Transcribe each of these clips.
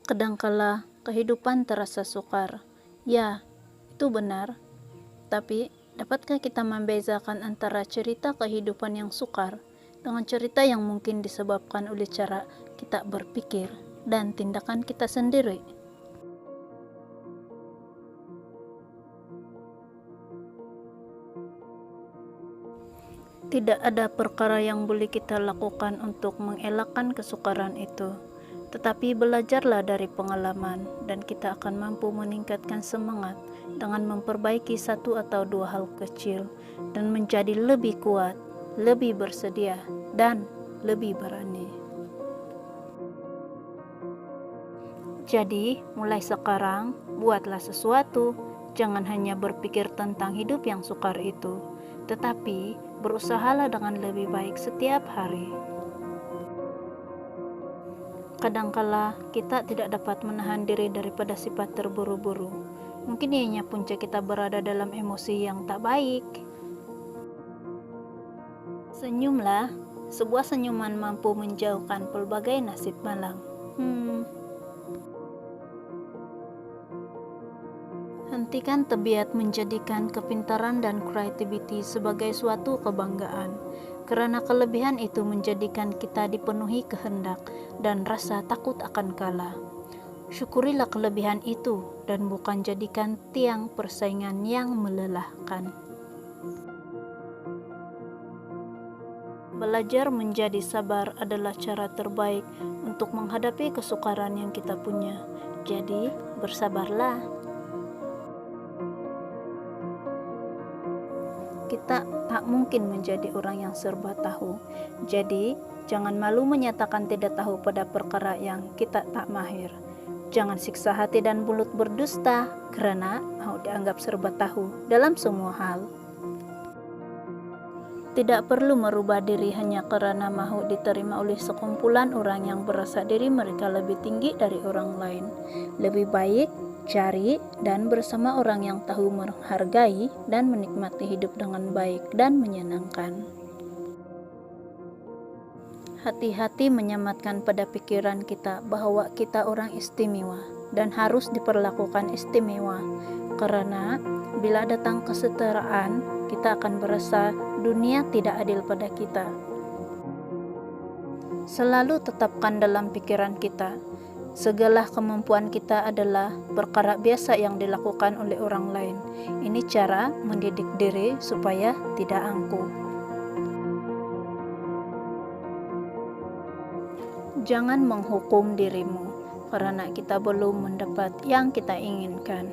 Kadangkala kehidupan terasa sukar. Ya, itu benar. Tapi, dapatkah kita membezakan antara cerita kehidupan yang sukar dengan cerita yang mungkin disebabkan oleh cara kita berpikir dan tindakan kita sendiri? Tidak ada perkara yang boleh kita lakukan untuk mengelakkan kesukaran itu, tetapi belajarlah dari pengalaman dan kita akan mampu meningkatkan semangat dengan memperbaiki satu atau dua hal kecil dan menjadi lebih kuat, lebih bersedia, dan lebih berani. Jadi, mulai sekarang, buatlah sesuatu. Jangan hanya berpikir tentang hidup yang sukar itu, tetapi berusahalah dengan lebih baik setiap hari. Kadangkala kita tidak dapat menahan diri daripada sifat terburu-buru. Mungkin ianya punca kita berada dalam emosi yang tak baik. Senyumlah, sebuah senyuman mampu menjauhkan pelbagai nasib malang. Hentikan tabiat menjadikan kepintaran dan kreativiti sebagai suatu kebanggaan, karena kelebihan itu menjadikan kita dipenuhi kehendak dan rasa takut akan kalah. Syukurilah kelebihan itu dan bukan jadikan tiang persaingan yang melelahkan. Belajar menjadi sabar adalah cara terbaik untuk menghadapi kesukaran yang kita punya. Jadi, bersabarlah. Kita tak mungkin menjadi orang yang serba tahu. Jadi, jangan malu menyatakan tidak tahu pada perkara yang kita tak mahir. Jangan siksa hati dan mulut berdusta karena mau dianggap serba tahu dalam semua hal. Tidak perlu merubah diri hanya karena mahu diterima oleh sekumpulan orang yang merasa diri mereka lebih tinggi dari orang lain. Lebih baik cari dan bersama orang yang tahu menghargai dan menikmati hidup dengan baik dan menyenangkan. Hati-hati menyematkan pada pikiran kita bahwa kita orang istimewa dan harus diperlakukan istimewa, karena bila datang kesetaraan, kita akan merasa dunia tidak adil pada kita. Selalu tetapkan dalam pikiran kita, segala kemampuan kita adalah perkara biasa yang dilakukan oleh orang lain. Ini cara mendidik diri supaya tidak angkuh. Jangan menghukum dirimu karena kita belum mendapat yang kita inginkan.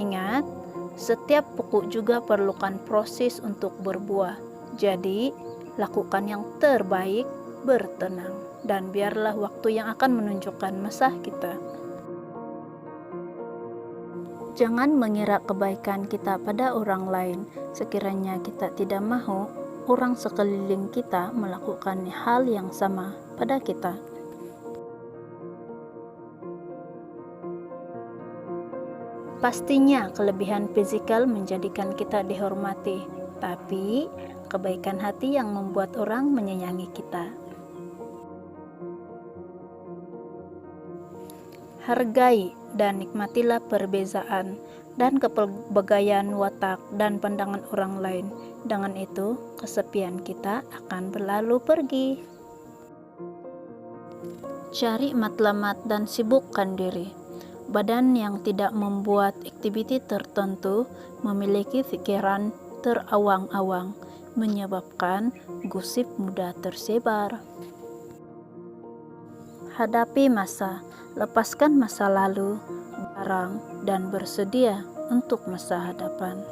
Ingat, setiap pokok juga perlukan proses untuk berbuah. Jadi, lakukan yang terbaik, bertenang, dan biarlah waktu yang akan menunjukkan masa kita. Jangan mengira kebaikan kita pada orang lain sekiranya kita tidak mahu orang sekeliling kita melakukan hal yang sama pada kita. Pastinya kelebihan fisikal menjadikan kita dihormati, tapi kebaikan hati yang membuat orang menyayangi kita. Hargai dan nikmatilah perbezaan dan kepelbagaian watak dan pandangan orang lain. Dengan itu, kesepian kita akan berlalu pergi. Cari matlamat dan sibukkan diri. Badan yang tidak membuat aktiviti tertentu memiliki pikiran terawang-awang, menyebabkan gosip mudah tersebar. Hadapi masa, lepaskan masa lalu, barang, dan bersedia untuk masa hadapan.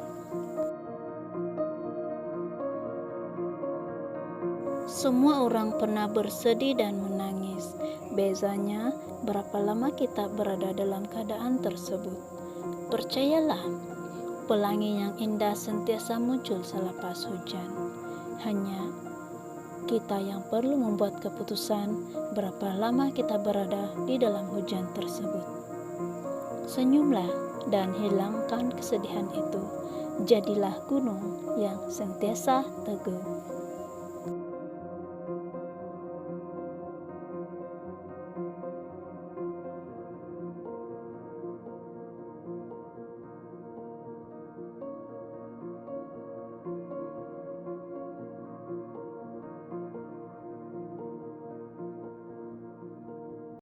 Semua orang pernah bersedih dan menangis. Bezanya, berapa lama kita berada dalam keadaan tersebut. Percayalah, pelangi yang indah sentiasa muncul selepas hujan. Hanya kita yang perlu membuat keputusan berapa lama kita berada di dalam hujan tersebut. Senyumlah dan hilangkan kesedihan itu. Jadilah gunung yang sentiasa teguh.